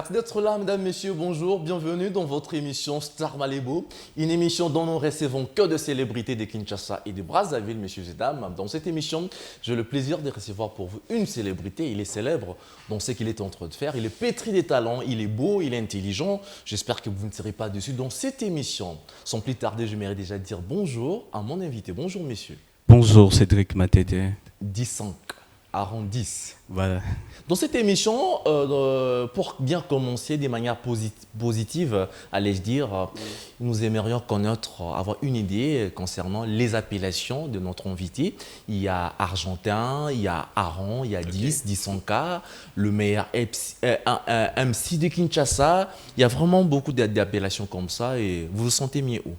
Merci d'être là, mesdames, messieurs, bonjour, bienvenue dans votre émission Star Malébo, une émission dont nous recevons que de célébrités de Kinshasa et de Brazzaville, messieurs et dames. Dans cette émission, j'ai le plaisir de recevoir pour vous une célébrité. Il est célèbre dans ce qu'il est en train de faire, il est pétri de talent, il est beau, il est intelligent. J'espère que vous ne serez pas déçus dans cette émission. Sans plus tarder, je m'aimerais déjà dire bonjour à mon invité. Bonjour, messieurs. Bonjour Cédric Matete. 10 Aaron 10. Voilà. Dans cette émission, pour bien commencer de manière positive, allais-je dire, nous aimerions connaître, avoir une idée concernant les appellations de notre invité. Il y a Argentin, il y a Aaron, il y a 10K, le meilleur MC de Kinshasa. Il y a vraiment beaucoup d'appellations comme ça et vous vous sentez mieux où?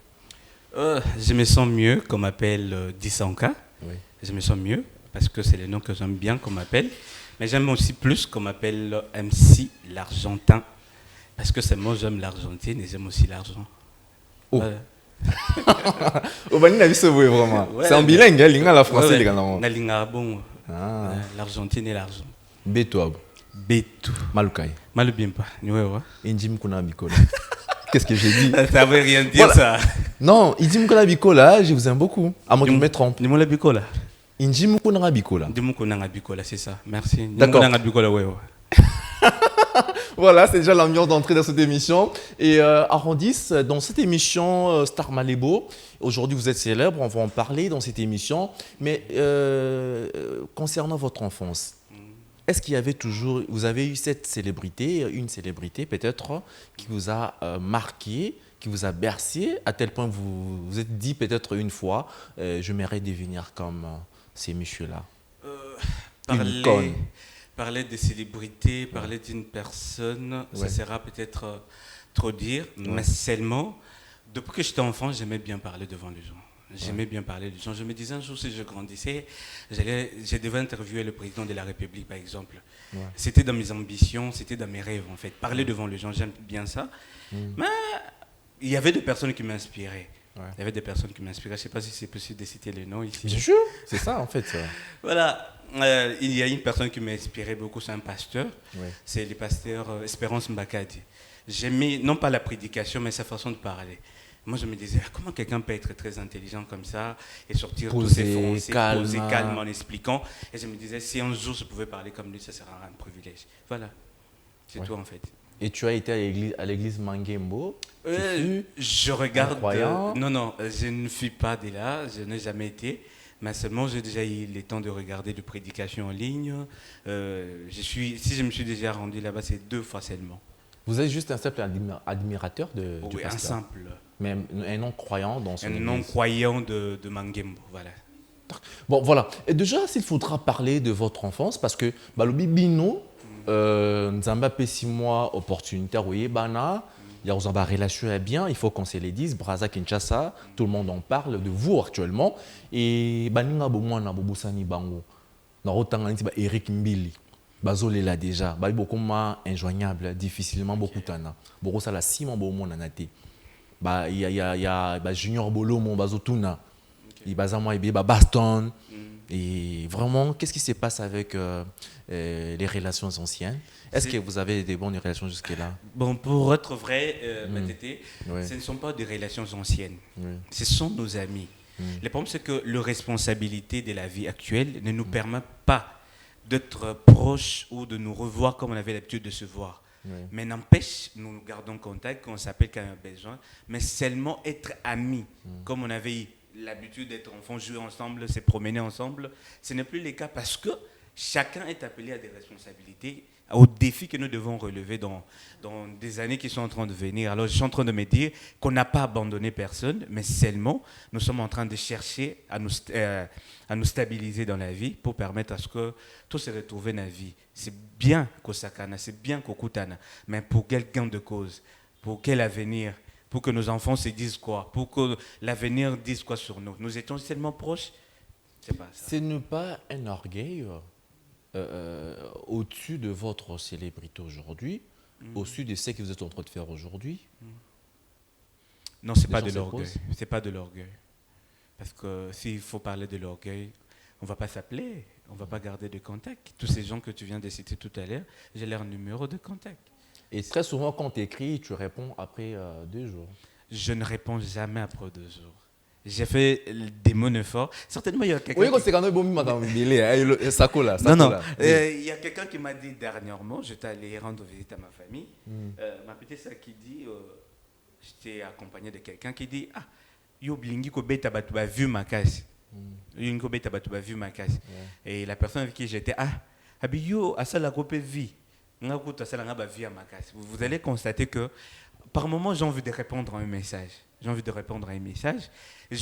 Je me sens mieux qu'on m'appelle 10K. Oui. Je me sens mieux parce que c'est le nom que j'aime bien qu'on m'appelle. Mais j'aime aussi plus qu'on m'appelle MC l'Argentin. Parce que c'est moi, j'aime l'Argentine et j'aime aussi l'argent. Oh. Voilà. Obani n'a vu ce vraiment. Ouais, c'est en bilingue, hein, l'ingala français, Ouais, les gars. na linga bon. Ah. L'Argentine et l'argent. Beto. Betu. Malukai. Mal bien pas. Injim kuna bikola. Qu'est-ce que j'ai dit? Ça veut rien dire ça. Non, Injim kuna bikola, je vous aime beaucoup. À moins que je me trompe. Dis-moi la bicola. Injim kuna bikola. Dis-moi qu'on a un bicola, c'est ça. Merci. D'accord. Dis-moi qu'on a un bicola, ouais. Voilà, c'est déjà l'ambiance d'entrée dans cette émission. Et Arrondis, dans cette émission Star Malébo, aujourd'hui vous êtes célèbre, on va en parler dans cette émission. Mais concernant votre enfance, est-ce qu'il y avait toujours, vous avez eu cette célébrité, une célébrité peut-être, qui vous a marqué, qui vous a bercé, à tel point que vous vous êtes dit peut-être une fois, je m'aimerais devenir comme ces messieurs-là? Une conne. Parler de célébrité, parler d'une personne, ça sera peut-être trop dire, mais seulement, depuis que j'étais enfant, j'aimais bien parler devant les gens. J'aimais bien parler des gens. Je me disais un jour, si je grandissais, je devais interviewer le président de la République, par exemple. Ouais. C'était dans mes ambitions, c'était dans mes rêves, en fait. Parler devant les gens, j'aime bien ça. Mais il y avait des personnes qui m'inspiraient. Ouais. Il y avait des personnes qui m'inspiraient. Je ne sais pas si c'est possible de citer les noms ici. Bien sûr, c'est ça, en fait. Voilà. Il y a une personne qui m'a inspiré beaucoup, c'est un pasteur. Ouais. C'est le pasteur Espérance Mbakadi. J'aimais, non pas la prédication, mais sa façon de parler. Moi, je me disais, comment quelqu'un peut être très intelligent comme ça et sortir tous ses français, poser calme en expliquant. Et je me disais, si un jour je pouvais parler comme lui, ça serait un privilège. Voilà, c'est tout en fait. Et tu as été à l'église Mangembo? Je regarde. Non, je ne suis pas de là, je n'ai jamais été. Mais seulement, j'ai déjà eu le temps de regarder des prédications en ligne. Si je me suis déjà rendu là-bas, c'est 2 fois seulement. Vous êtes juste un simple admirateur du pasteur? Un simple. Mais un non-croyant dans son église. Un non-croyant de Mangembo, voilà. Bon, voilà. Et déjà, s'il faudra parler de votre enfance, parce que le bibino, nous avons fait 6 mois opportunité, il y a une relation bien, il faut qu'on se le dise, Brazza Kinshasa, tout le monde en parle de vous actuellement. Et baninga bomwana bobusani bango. Na rotanga nti ba Eric Mbili. Bazolela déjà, ba beaucoup moins injoignable, difficilement beaucoup tana. Boko sala 6 mois bomona naté. Ba il y a Junior Bolomo bazotuna. Il baza moi ba Baston. Et vraiment, qu'est-ce qui se passe avec les relations anciennes? Est-ce que vous avez des bonnes relations jusque-là? Bon, pour être vrai, Matete, ce ne sont pas des relations anciennes. Ce sont nos amis. Le problème, c'est que la responsabilité de la vie actuelle ne nous permet pas d'être proches ou de nous revoir comme on avait l'habitude de se voir. Mais n'empêche, nous gardons contact quand on s'appelle quand il y a besoin, mais seulement être amis, comme on avait eu l'habitude d'être enfants, jouer ensemble, se promener ensemble. Ce n'est plus le cas parce que chacun est appelé à des responsabilités, aux défis que nous devons relever dans des années qui sont en train de venir. Alors je suis en train de me dire qu'on n'a pas abandonné personne, mais seulement nous sommes en train de chercher à nous stabiliser dans la vie pour permettre à ce que tout se retrouve dans la vie. C'est bien qu'Osakana, c'est bien qu'Okutana, mais pour quel gain de cause, pour quel avenir? Pour que nos enfants se disent quoi? Pour que l'avenir dise quoi sur nous? Nous étions tellement proches. C'est pas ça. Ce n'est pas un orgueil au-dessus de votre célébrité aujourd'hui, au-dessus de ce que vous êtes en train de faire aujourd'hui? Non, ce n'est pas de l'orgueil. C'est pas de l'orgueil. Parce que s'il faut parler de l'orgueil, on ne va pas s'appeler, on ne va pas garder de contact. Tous ces gens que tu viens de citer tout à l'heure, j'ai leur numéro de contact. Et très souvent, quand tu écris, tu réponds après 2 jours. Je ne réponds jamais après 2 jours. J'ai fait des mots forts. Certainement, il y a quelqu'un. Oui, c'est quand même bon, Non. Il y a quelqu'un qui m'a dit dernièrement, j'étais allé rendre visite à ma famille. Ma petite sœur qui dit, j'étais accompagné de quelqu'un qui dit, ah, yo blingi ko beta batuba vu ma case. Yo beta batuba vu ma case. Et la personne avec qui j'étais, ah, yo asa la copie vie. Vous allez constater que par moment, j'ai envie de répondre à un message. J'ai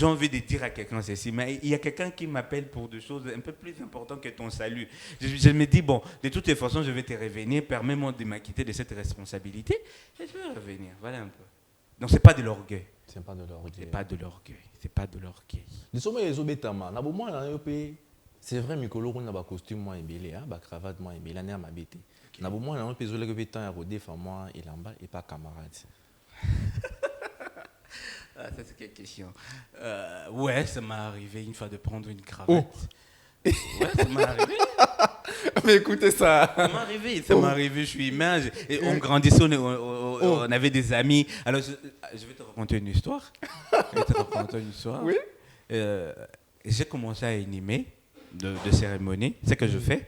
envie de dire à quelqu'un ceci, mais il y a quelqu'un qui m'appelle pour des choses un peu plus importantes que ton salut. Je me dis, bon, de toutes les façons, je vais te revenir, permets-moi de m'acquitter de cette responsabilité, et je vais revenir, voilà un peu. Donc, ce n'est pas de l'orgueil. C'est pas de l'orgueil. C'est vrai, Mikolo, on a un costume, moi, un cravate, moi, et l'année à ma bête. On a un peu de temps à rodé, moi, et pas camarade. Ah, ça c'est quelle question. Ouais, ça m'est arrivé une fois de prendre une cravate. Ouais, ça m'est arrivé. Mais écoutez ça. Ça m'est arrivé, je suis humain. Et on grandissait, on avait des amis. Alors, je vais te raconter une histoire. Oui. J'ai commencé à animer de cérémonie, c'est ce que je fais.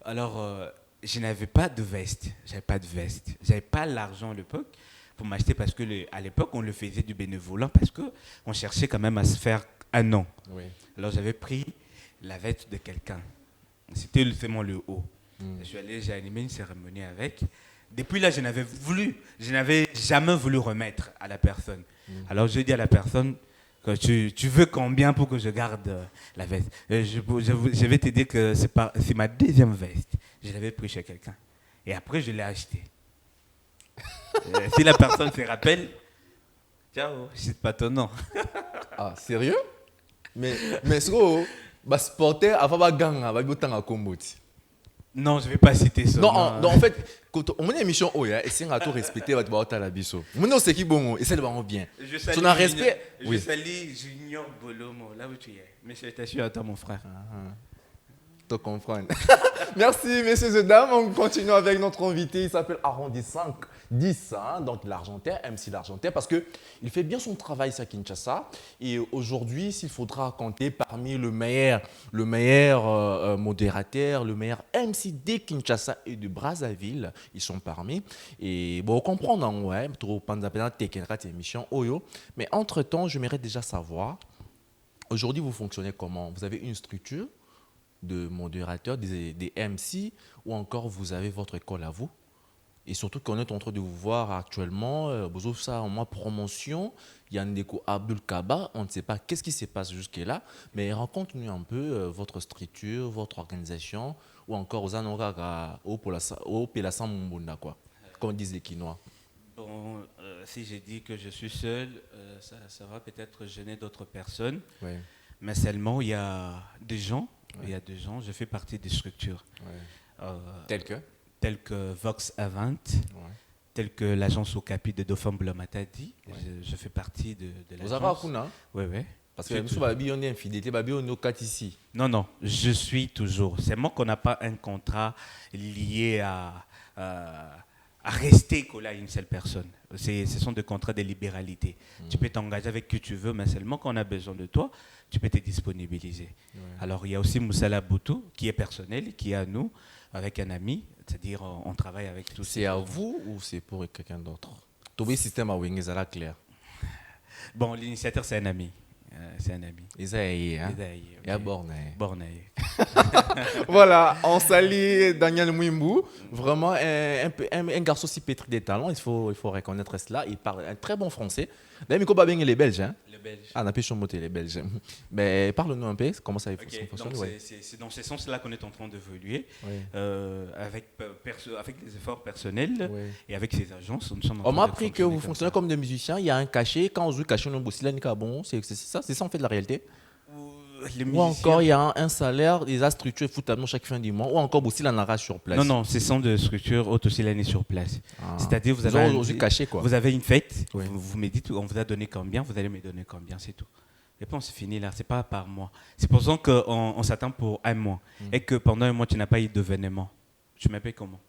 Alors, je n'avais pas de veste. J'avais pas l'argent à l'époque pour m'acheter parce que à l'époque, on le faisait du bénévolat parce qu'on cherchait quand même à se faire un nom. Oui. Alors, j'avais pris la veste de quelqu'un. C'était seulement le haut. J'ai animé une cérémonie avec. Depuis là, je n'avais jamais voulu remettre à la personne. Alors, j'ai dit à la personne que tu veux combien pour que je garde la veste. Je vais te dire que c'est ma deuxième veste. Je l'avais pris chez quelqu'un. Et après, je l'ai acheté. Si la personne se rappelle, ciao, c'est pas ton nom. Ah, sérieux? Mais ce que sporter avant de gagner, non, je ne vais pas citer ça. Non, en fait, quand on a une émission, essaye de respecter votre labisso. Maintenant, c'est qui bon, essaye de voir bien. Je salue Junior Bolomo, là où tu es. Mais je t'assure à toi, mon frère. Tu comprends. Merci, messieurs et dames. On continue avec notre invité. Il s'appelle Arrondi5 10, donc l'Argentin, MC l'Argentin, parce qu'il fait bien son travail à Kinshasa. Et aujourd'hui, s'il faudra compter parmi le meilleur modérateur, le meilleur MC de Kinshasa et de Brazzaville, ils sont parmi. Et bon, comprendre, ouais, trop émission Oyo. Mais entre-temps, j'aimerais déjà savoir, aujourd'hui, vous fonctionnez comment? Vous avez une structure de modérateurs, des MC, ou encore vous avez votre école à vous? Et surtout qu'on est en train de vous voir actuellement, vous avez ça en mois promotion, Yandeko Abdul Kaba, on ne sait pas qu'est-ce qui se passe jusque-là, mais raconte-nous un peu votre structure, votre organisation, ou encore aux Anoraga, au Pelassa Mumbunda, quoi, comme disent les Quinois. Bon, si j'ai dit que je suis seul, ça va peut-être gêner d'autres personnes, Oui. Mais seulement il y a des gens, je fais partie des structures. Telles que Vox Avant, telles que l'agence Okapi de Dauphin Blamatadi. Je fais partie de l'agence. Vous avez un coup, non? Oui. Parce que nous sommes infidélité, nous sommes ici. Non, je suis toujours. C'est moi qu'on n'a pas un contrat lié à rester collé à une seule personne. Ce sont des contrats de libéralité. Tu peux t'engager avec qui tu veux, mais seulement quand on a besoin de toi, tu peux te disponibiliser. Alors, il y a aussi Moussala Boutou, qui est personnel, qui est à nous, avec un ami. C'est-à-dire, on travaille avec tous. C'est à vous ou c'est pour quelqu'un d'autre? Tout le système à Wing est clair. Bon, l'initiateur, c'est un ami. Isaïe, hein? Et à Bornay. Voilà, on salue Daniel Mouimbou. Vraiment un garçon si pétri des talents, il faut reconnaître cela. Il parle un très bon français. D'ailleurs, Miko Babeng, il est belge, hein? Les Belges. Ah, on a pu chanter les Belges. Mais parle-nous un peu, comment ça fonctionne? C'est dans ce sens-là qu'on est en train d'évoluer, avec des efforts personnels et avec ces agences. On m'a appris que vous fonctionnez comme des musiciens, il y a un cachet, quand on joue cachet, on a bon, c'est ça en fait la réalité? Ou encore il y a un salaire, des structures foutent chaque fin du mois, ou encore aussi la narration sur place? Non, ce sont des structures aussi l'année sur place. C'est-à-dire vous avez une fête, vous me dites on vous a donné combien, vous allez me donner combien, c'est tout. Et puis on se finit là, c'est pas par mois. C'est pour ça qu'on s'attend pour un mois. Et que pendant un mois tu n'as pas eu d'événement. Tu me payes comment?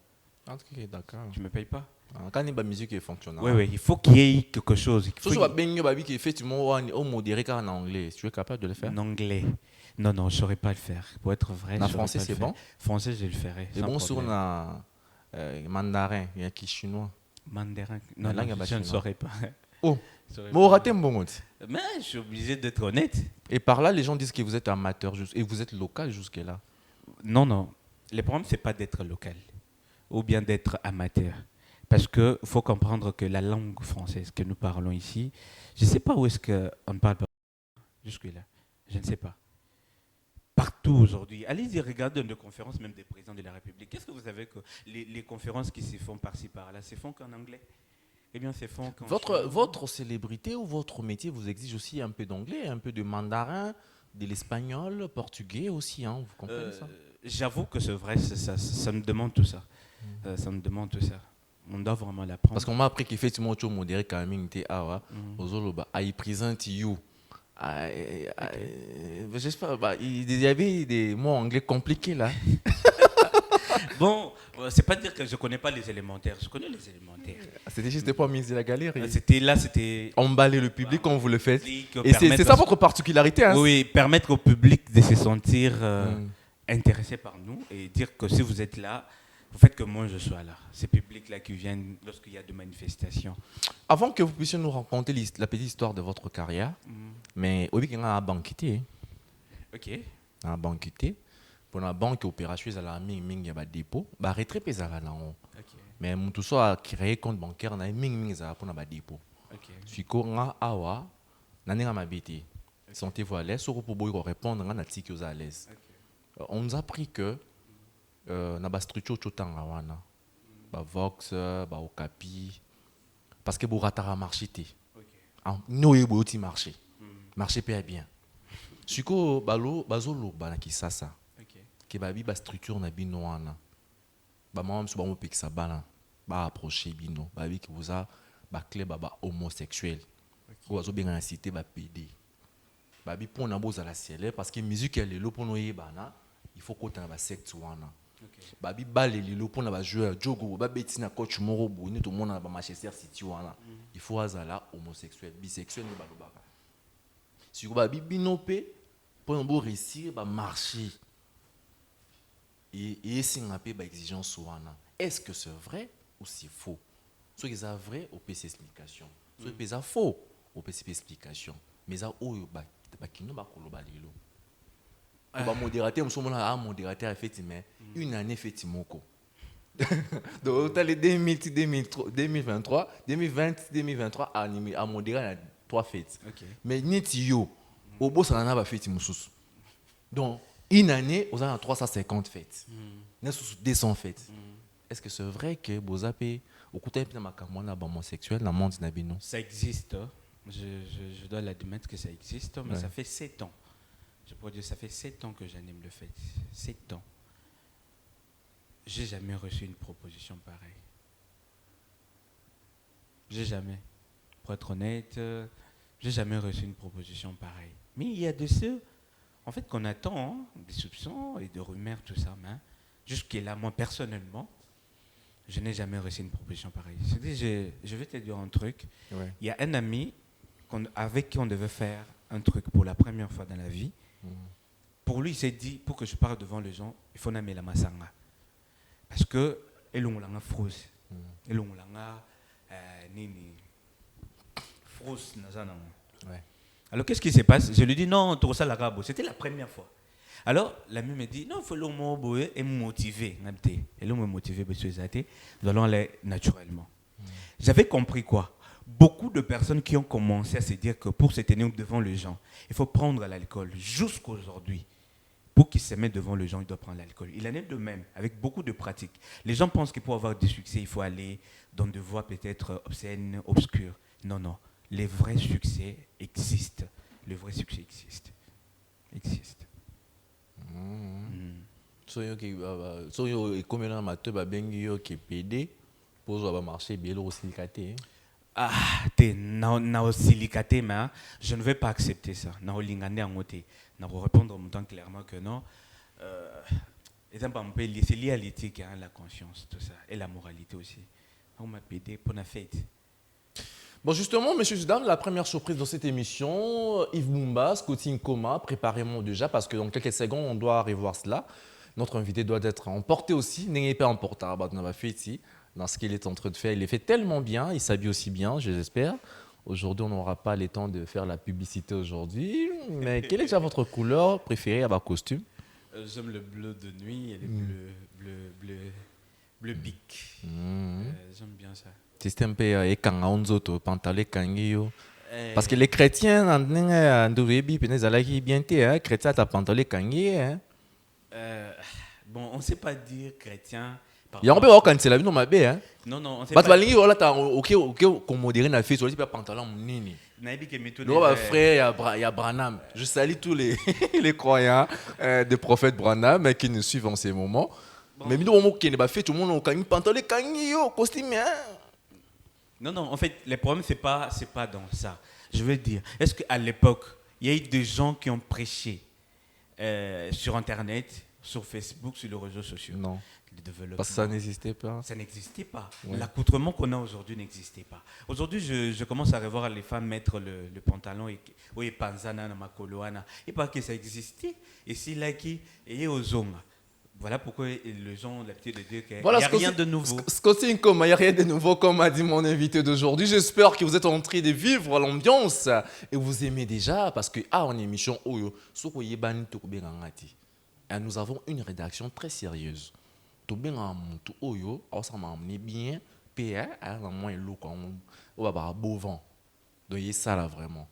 Ok, d'accord. Tu me payes pas. Quand il y a une musique qui fonctionne. Oui, oui, il faut qu'il y ait quelque chose. Si tu as bien qui effectivement au modéré en anglais, tu es capable de le faire? En anglais. Non, non, je ne saurais pas le faire. Pour être vrai, en français, c'est bon? Français, je le ferai. C'est bon sur le mandarin, il y a qui chinois. Mandarin. Non, non, je ne saurais pas. Oh, mais on rate un bon. Mais je suis obligé d'être honnête. Et par là, les gens disent que vous êtes amateur et vous êtes local jusque-là. Non, non. Le problème, ce n'est pas d'être local ou bien d'être amateur. Parce qu'il faut comprendre que la langue française que nous parlons ici, je ne sais pas où est-ce qu'on ne parle pas jusque-là. Je ne sais pas. Partout aujourd'hui. Allez-y, regardez une conférence même des présidents de la République. Qu'est-ce que vous savez que les conférences qui se font par-ci par-là, se font qu'en anglais? Eh bien, se font qu'en votre célébrité ou votre métier vous exige aussi un peu d'anglais, un peu de mandarin, de l'espagnol, portugais aussi, hein, vous comprenez ça? J'avoue que c'est vrai, ça me demande tout ça. Ça me demande tout ça. On doit vraiment l'apprendre. Parce qu'on m'a appris qu'effectivement, tu modéré quand même, il présente you. J'espère, il y avait des mots anglais compliqués là. Bon, c'est pas dire que je connais pas les élémentaires. Je connais les élémentaires. C'était juste pas mise de la galerie. C'était emballer le public comme vous le faites. Et c'est ça votre particularité. Hein? Oui, permettre au public de se sentir intéressé par nous et dire que si vous êtes là, vous faites que moi je sois là. Ces publics-là qui viennent lorsqu'il y a des manifestations. Avant que vous puissiez nous raconter la petite histoire de votre carrière, mais au week-end, on a banqueté. Ok. On a banqueté. Pour la banque opération, il y a un dépôt. Il y a un retrait pesara là-haut. Mais tout ça a créé compte bancaire, on a un pour un dépôt. Si on a awa, on a un BT. Sentez-vous à l'aise, pour pouvoir répondre à la à l'aise. On nous a appris que na ba structure chotanga wana ba Vox ba Okapi parce que bo ratara marché té no e bo ti marché marché paye bien siko balo bazolo bana ki sasa ke babi ba structure na bino wana ba mama so ba mo pekisa bana ba approcher bino babi ki boza ba club ba homosexuel ko bazo benga na cité ba PD babi pona boza la célèbre parce que musique elle est lo pono yebana il faut qu'on ait un secte wana. Babi balé lilo pour na ba joueur jogo ba betina coach moro boni tout monde na ba Manchester City wana. Il faut azala homosexuel, bisexuel ni balobaka. Si ko babi binopé pour on réussir ba marcher. Et singa pe ba exigence wana. Est-ce que c'est vrai ou c'est faux? Soit c'est vrai au PC explication. Soit c'est faux au PC explication. Mais ça oyo ba kino ba koloba lilo. Modérateur, modérateur effectivement, une année effectivement. Donc, tu as les 2023, 2020, 2023 à modérer 3 fêtes. Mais Nitio, au bout, ça en a fait donc, une année, on a 350 fêtes. 200 fêtes. Est-ce que c'est vrai que vous avez au côté de ma carmona homosexuel dans le monde nabino? Ça existe. Je dois l'admettre que ça existe, mais ça fait 7 ans. Je pourrais dire, ça fait 7 ans que j'anime le fait. 7 ans. J'ai jamais reçu une proposition pareille. J'ai jamais. Pour être honnête, j'ai jamais reçu une proposition pareille. Mais il y a de ceux, en fait, qu'on attend, des soupçons et des rumeurs, tout ça. Mais jusqu'à là, moi, personnellement, je n'ai jamais reçu une proposition pareille. Je vais te dire un truc. Ouais. Il y a un ami avec qui on devait faire un truc pour la première fois dans la vie. Pour lui, il s'est dit, pour que je parle devant les gens, il faut nommer la Massanga. Parce que, elle a frousse. Elle a nini. Frousse, ouais. Alors, qu'est-ce qui se passe? Je lui dis, non, tu ça la rabo. C'était la première fois. Alors, l'ami me dit, non, il faut le me motiver. Et me motiver, nous allons aller naturellement. J'avais compris quoi? Beaucoup de personnes qui ont commencé à se dire que pour se tenir devant les gens, il faut prendre l'alcool. Jusqu'aujourd'hui, pour qu'ils se mettent devant les gens, ils doivent prendre l'alcool. Il en est de même, avec beaucoup de pratiques. Les gens pensent que pour avoir du succès, il faut aller dans des voies peut-être obscènes, obscures. Non, non. Les vrais succès existent. Le vrai succès existe. Existe. Comme un amateur, qui est pédé, pour marcher bien au silicaté. Je ne vais pas accepter ça. Je vais répondre en même temps clairement que non. C'est lié à l'éthique, la conscience, tout ça, et la moralité aussi. on m'a pédé pour la fête. Bon, justement, messieurs et dames, la première surprise dans cette émission, Yves Bumba, Scotty Nkoma, préparez-moi déjà parce que dans quelques secondes, on doit revoir cela. Notre invité doit être emporté aussi. N'ayez pas emporté à la fête ici. Dans ce qu'il est en train de faire, il est fait tellement bien, il s'habille aussi bien, je l'espère. Aujourd'hui, on n'aura pas le temps de faire la publicité aujourd'hui. Mais quelle est déjà votre couleur préférée à votre costume? J'aime le bleu de nuit et le bleu bic. J'aime bien ça. Système pe kangaonzoto pantalé kangio. Parce que les chrétiens en dorébi penezalaki bien té chrétien ta pantalé kangé hein. Bon, on ne sait pas dire chrétien. Il y a un peu au quand c'est la vie non ma bé hein. Non non, on sait pas. pas. Balingi voilà ta OK comme modéré na fait sur le pantalon nini. Le frère il y a Branham. Je salue tous les les croyants des prophètes Branham qui nous suivent en ces moments. Bon. Mais nous on qui ne pas fait tout le monde au pantalé kangio costume hein. Non, non, en fait, le problème, c'est pas dans ça. Je veux dire, est-ce qu'à l'époque, il y a eu des gens qui ont prêché sur Internet, sur Facebook, sur les réseaux sociaux? Non. Parce que ça n'existait pas. Ça n'existait pas. Ouais. L'accoutrement qu'on a aujourd'hui n'existait pas. Aujourd'hui, je commence à revoir les femmes mettre le pantalon et panzana na makoloana. Et pas que ça existait. Et si là qui est aux hommes. Voilà pourquoi les gens ont l'habitude de dire qu'il n'y a rien de nouveau. Scotty Nkoma, il n'y a rien de nouveau, comme a dit mon invité d'aujourd'hui. J'espère que vous êtes en train de vivre l'ambiance et vous aimez déjà parce que, en émission, nous avons une rédaction très sérieuse. Bien, ça m'a amené bien, beau vent. Donc, il y a ça là vraiment.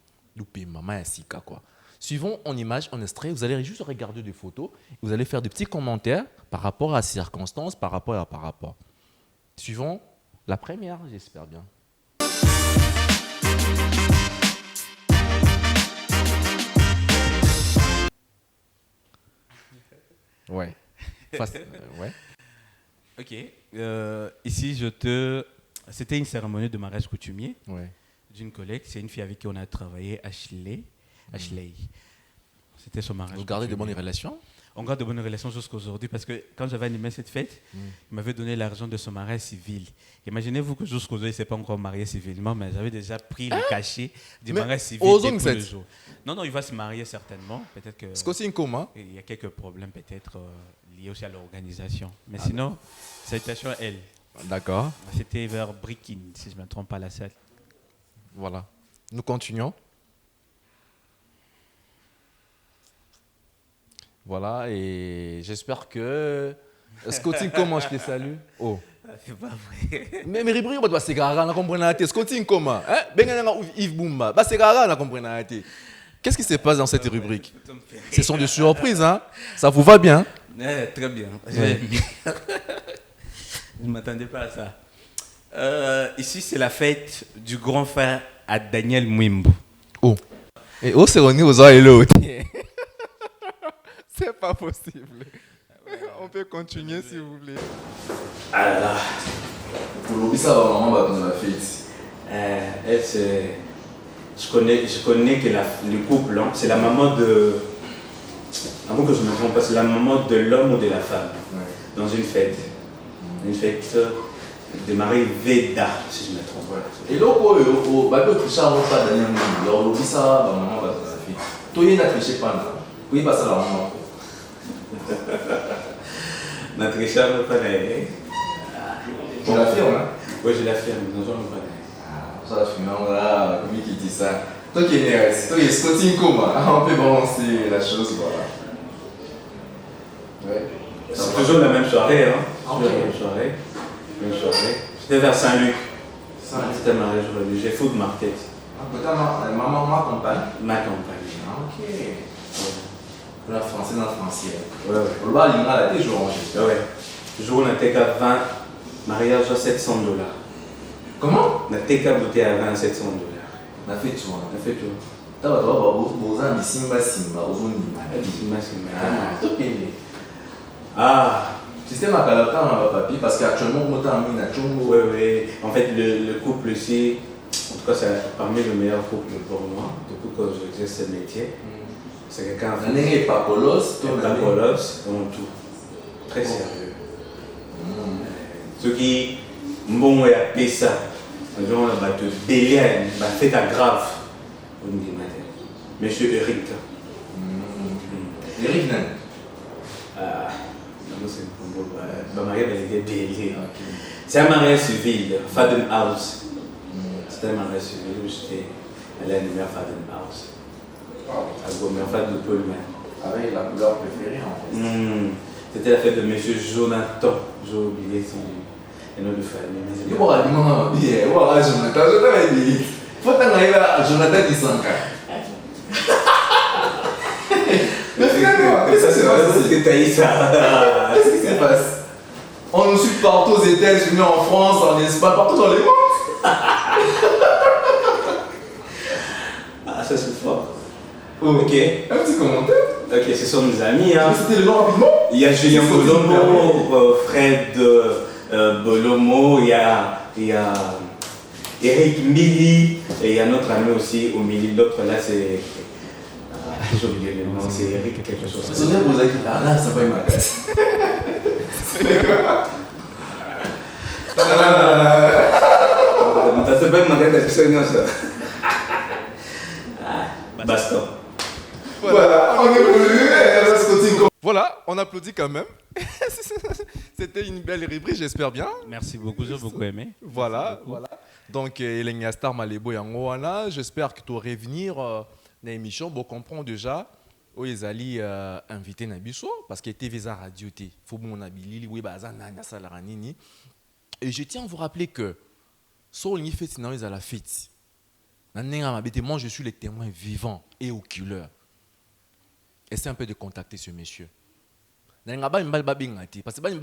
Quoi. Suivons en image, en extrait, vous allez juste regarder des photos, vous allez faire des petits commentaires par rapport à ces circonstances, par rapport. Suivons la première, j'espère bien. Ouais. Ouais. Ok. Ici, c'était une cérémonie de mariage coutumier d'une collègue. C'est une fille avec qui on a travaillé, Ashley. C'était son mariage. Vous gardez de bonnes relations? On garde de bonnes relations jusqu'à aujourd'hui parce que quand j'avais animé cette fête, il m'avait donné l'argent de son mariage civil. Imaginez-vous que jusqu'à aujourd'hui, il ne s'est pas encore marié civilement, mais j'avais déjà pris le cachet du mariage civil depuis le jour. Non, il va se marier certainement. Peut-être que Scotty Nkoma. Il y a quelques problèmes peut-être liés aussi à l'organisation. Mais sinon, salutations à elle. D'accord. C'était vers Brikin, si je ne me trompe pas, la salle. Voilà. Nous continuons. Voilà, et j'espère que... Scotty, comment je te salue? Oh. C'est pas vrai. Mais rubrique, c'est grave, on comprend la tête. Scotty, comment? Yves Bumba, c'est grave, on comprend la tête. Qu'est-ce qui se passe dans cette rubrique? Ce sont des surprises, hein? Ça vous va bien? Très bien. Je ne m'attendais pas à ça. Ici, c'est la fête du grand frère à Daniel Mwimbu. Oh. Et c'est René aux oreilles l'autre. C'est pas possible. On peut continuer si vous voulez. Ah là là. Pour l'oublier, ça va vraiment dans la fête. Elle, c'est... Je connais que le couple, hein, c'est la maman de... Avant que je me trompe pas, c'est la maman de l'homme ou de la femme. Dans une fête. Une fête de Marie Veda, si je me trompe pas. Et donc, au Trichard, on va Daniel Mwimbu. Alors, l'oublier, ça va vraiment dans la fête. Toi, il y a triché pas là. Oui, pas ça la maman. Notre Richard, pareil. Tu l'affirmes, hein? Oui, je l'affirme. Nous sommes pareil. Ça la fume, voilà, comment qui dit ça? Toi qui es Neres, toi qui es Scotty Nkoma, on peut balancer la chose, voilà. Ouais. C'est toujours la même soirée, hein? Okay. La même soirée. C'était vers Saint-Luc. C'était un mariage religieux, food market. Maman, ma compagne? Ma compagne. Ok. La française, la française. Ouais. On va aller à la tête, je vais ranger. Ouais. Le jour où on a été à 20, mariage à $700. Comment? On a été à bouteille à 20 à $700. On a fait tout. On a fait tout. Tu vas voir, vous avez Simba, Simba. Ah! Système à Kalata, on va papier parce qu'actuellement, on a mis un chongo. Oui. En fait, le couple ici, en tout cas, c'est parmi les meilleurs couples pour moi, depuis que j'exerce ce métier. C'est quelqu'un qui est pas colosse, dans tout. Très sérieux. Ceux qui Mbongo ya pesa. On va te bélier, va faire ta grave. Monsieur Eric. Eric Nan. C'est un mariage civil, Faden House. C'était un mariage civil où j'étais allé animer à Faden House. À Gomé, en fait de Paul. Avec la couleur préférée en fait. C'était la fête de monsieur Jonathan. J'ai oublié son nom de famille. Il va dire, voilà, Jonathan, je t'avais dit. Faut t'engager à Jonathan Dissanka. Mais finalement, qu'est-ce qui se passe? Qu'est-ce qui se passe? On nous suit partout aux États-Unis, en France, en Espagne, partout dans le monde. Ah, ça c'est fort. Ok. Un petit commentaire. Ok, ce sont mes amis. Hein. C'était le nom rapidement. Il y a Julien Bolomo, Fred Bolomo, il y a Eric Mili, et il y a notre ami aussi au milieu. L'autre là, c'est. J'ai oublié le nom, c'est Eric quelque chose. C'est bien pour ça qu'il a là, ça va être ma casse. Ça s'appelle ma casse, c'est ça. Baston. Voilà, on est venu. Voilà, on applaudit quand même. C'était une belle rubrique, j'espère bien. Merci beaucoup, j'ai beaucoup aimé. Voilà, voilà. Donc, Elenia Star Malebo Yangoana, j'espère que tu aurais venir dans l'émission. Bon, comprends déjà, où ils allaient inviter Nabiso, parce que TV Radio, il faut que mon habili, oui, bazana, salaranini. Et je tiens à vous rappeler que, sur une fête, sinon ils allaient la fête. Moi, je suis le témoin vivant et oculaire. Essayez un peu de contacter ce monsieur. Parce que madame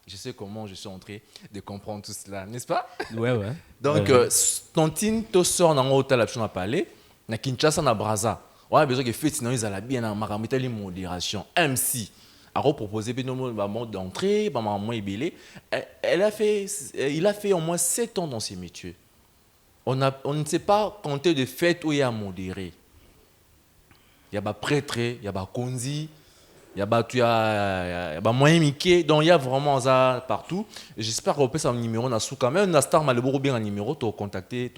je sais comment je suis en train de comprendre tout cela, n'est-ce pas? Ouais. Donc, Tontine, to sort dans l'hôtel à parler, na Kinshasa, na Braza. On a besoin de faire sinon ils allaient bien en modération. MC a proposé un mode d'entrée, il a fait au moins 7 ans dans ces métiers. On ne sait pas compter de fêtes où il y a modéré. Il y a des prêtres, il y a des konzi, il y a des moyens Mickey, donc il y a vraiment ça partout. J'espère qu'on peut faire un numéro dans Souka. Même dans Star Malebo, bien un numéro, tu as contacté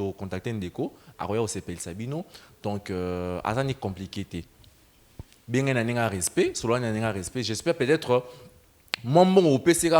Ndeko, à Roya au CPL Sabino. Donc, ça n'est compliqué. Bien un respect, selon un respect. J'espère peut-être, mon bon au PCK,